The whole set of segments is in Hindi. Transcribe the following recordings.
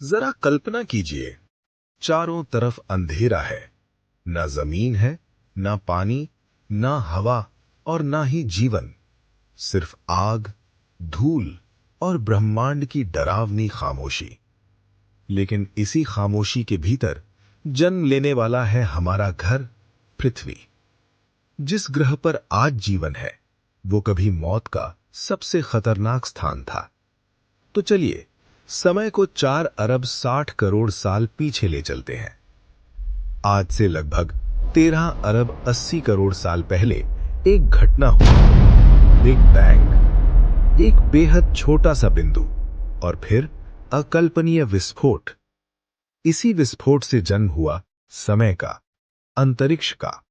जरा कल्पना कीजिए, चारों तरफ अंधेरा है। ना जमीन है, ना पानी, ना हवा और ना ही जीवन। सिर्फ आग, धूल और ब्रह्मांड की डरावनी खामोशी। लेकिन इसी खामोशी के भीतर जन्म लेने वाला है हमारा घर, पृथ्वी। जिस ग्रह पर आज जीवन है, वो कभी मौत का सबसे खतरनाक स्थान था। तो चलिए समय को 4 अरब 60 करोड़ साल पीछे ले चलते हैं। आज से लगभग 13 अरब 80 करोड़ साल पहले एक घटना हुई, बिग बैंग। एक बेहद छोटा सा बिंदु और फिर अकल्पनीय विस्फोट। इसी विस्फोट से जन्म हुआ समय का, अंतरिक्ष का,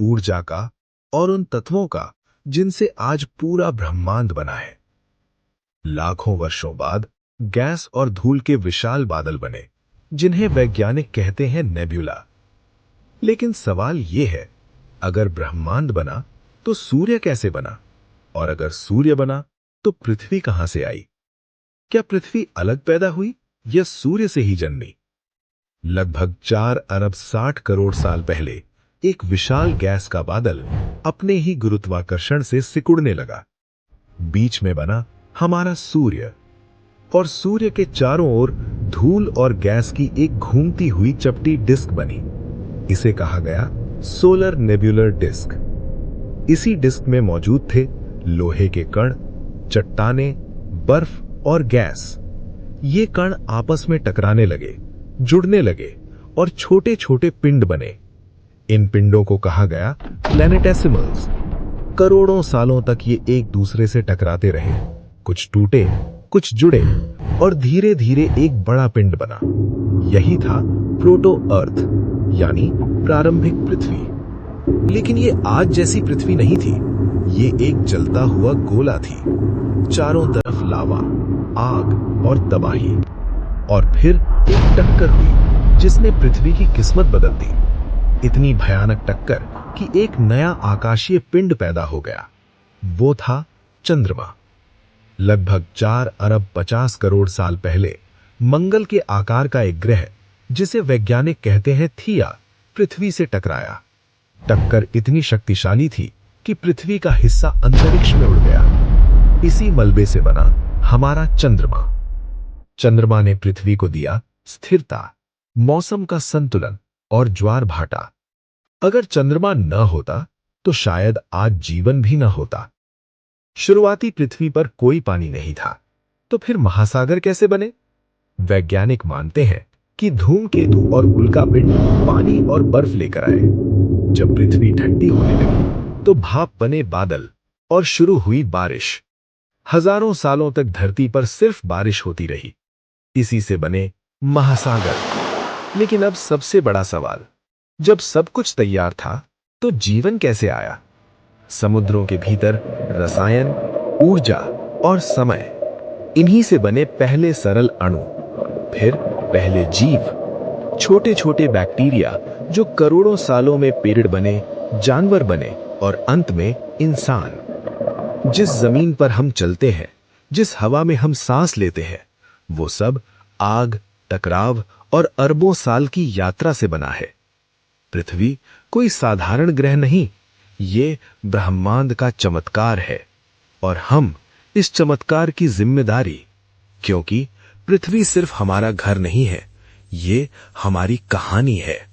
ऊर्जा का और उन तत्वों का जिनसे आज पूरा ब्रह्मांड बना है। लाखों वर्षों बाद गैस और धूल के विशाल बादल बने, जिन्हें वैज्ञानिक कहते हैं नेब्यूला। लेकिन सवाल यह है, अगर ब्रह्मांड बना तो सूर्य कैसे बना? और अगर सूर्य बना तो पृथ्वी कहां से आई? क्या पृथ्वी अलग पैदा हुई या सूर्य से ही जन्मी? लगभग 4 अरब 60 करोड़ साल पहले एक विशाल गैस का बादल अपने ही गुरुत्वाकर्षण से सिकुड़ने लगा। बीच में बना हमारा सूर्य, और सूर्य के चारों ओर धूल और गैस की एक घूमती हुई चपटी डिस्क बनी। इसे कहा गया सोलर नेब्यूलर डिस्क। इसी डिस्क में मौजूद थे लोहे के कण, चट्टानें, बर्फ और गैस। ये कण आपस में टकराने लगे, जुड़ने लगे और छोटे छोटे पिंड बने। इन पिंडों को कहा गया प्लैनेटेसिमल्स। करोड़ों सालों तक ये एक दूसरे से टकराते रहे, कुछ टूटे, कुछ जुड़े और धीरे धीरे एक बड़ा पिंड बना। यही था प्रोटो अर्थ, यानी प्रारंभिक पृथ्वी। लेकिन ये आज जैसी पृथ्वी नहीं थी। ये एक जलता हुआ गोला थी, चारों तरफ लावा, आग और तबाही। और फिर एक टक्कर हुई जिसने पृथ्वी की किस्मत बदल दी। इतनी भयानक टक्कर कि एक नया आकाशीय पिंड पैदा हो गया। वो था चंद्रमा। लगभग 4 अरब 50 करोड़ साल पहले मंगल के आकार का एक ग्रह, जिसे वैज्ञानिक कहते हैं थिया, पृथ्वी से टकराया। टक्कर इतनी शक्तिशाली थी कि पृथ्वी का हिस्सा अंतरिक्ष में उड़ गया। इसी मलबे से बना हमारा चंद्रमा। चंद्रमा ने पृथ्वी को दिया स्थिरता, मौसम का संतुलन और ज्वार भाटा। अगर चंद्रमा न होता तो शायद आज जीवन भी न होता। शुरुआती पृथ्वी पर कोई पानी नहीं था, तो फिर महासागर कैसे बने? वैज्ञानिक मानते हैं कि धूमकेतु और उल्कापिंड पानी और बर्फ लेकर आए। जब पृथ्वी ठंडी होने लगी तो भाप बने बादल और शुरू हुई बारिश। हजारों सालों तक धरती पर सिर्फ बारिश होती रही। इसी से बने महासागर। लेकिन अब सबसे बड़ा सवाल, जब सब कुछ तैयार था तो जीवन कैसे आया? समुद्रों के भीतर रसायन, ऊर्जा और समय, इन्हीं से बने पहले सरल अणु, फिर पहले जीव, छोटे छोटे बैक्टीरिया जो करोड़ों सालों में पेड़ बने, जानवर बने और अंत में इंसान। जिस जमीन पर हम चलते हैं, जिस हवा में हम सांस लेते हैं, वो सब आग, टकराव और अरबों साल की यात्रा से बना है। पृथ्वी कोई साधारण ग्रह नहीं, ये ब्रह्मांड का चमत्कार है। और हम इस चमत्कार की जिम्मेदारी, क्योंकि पृथ्वी सिर्फ हमारा घर नहीं है, ये हमारी कहानी है।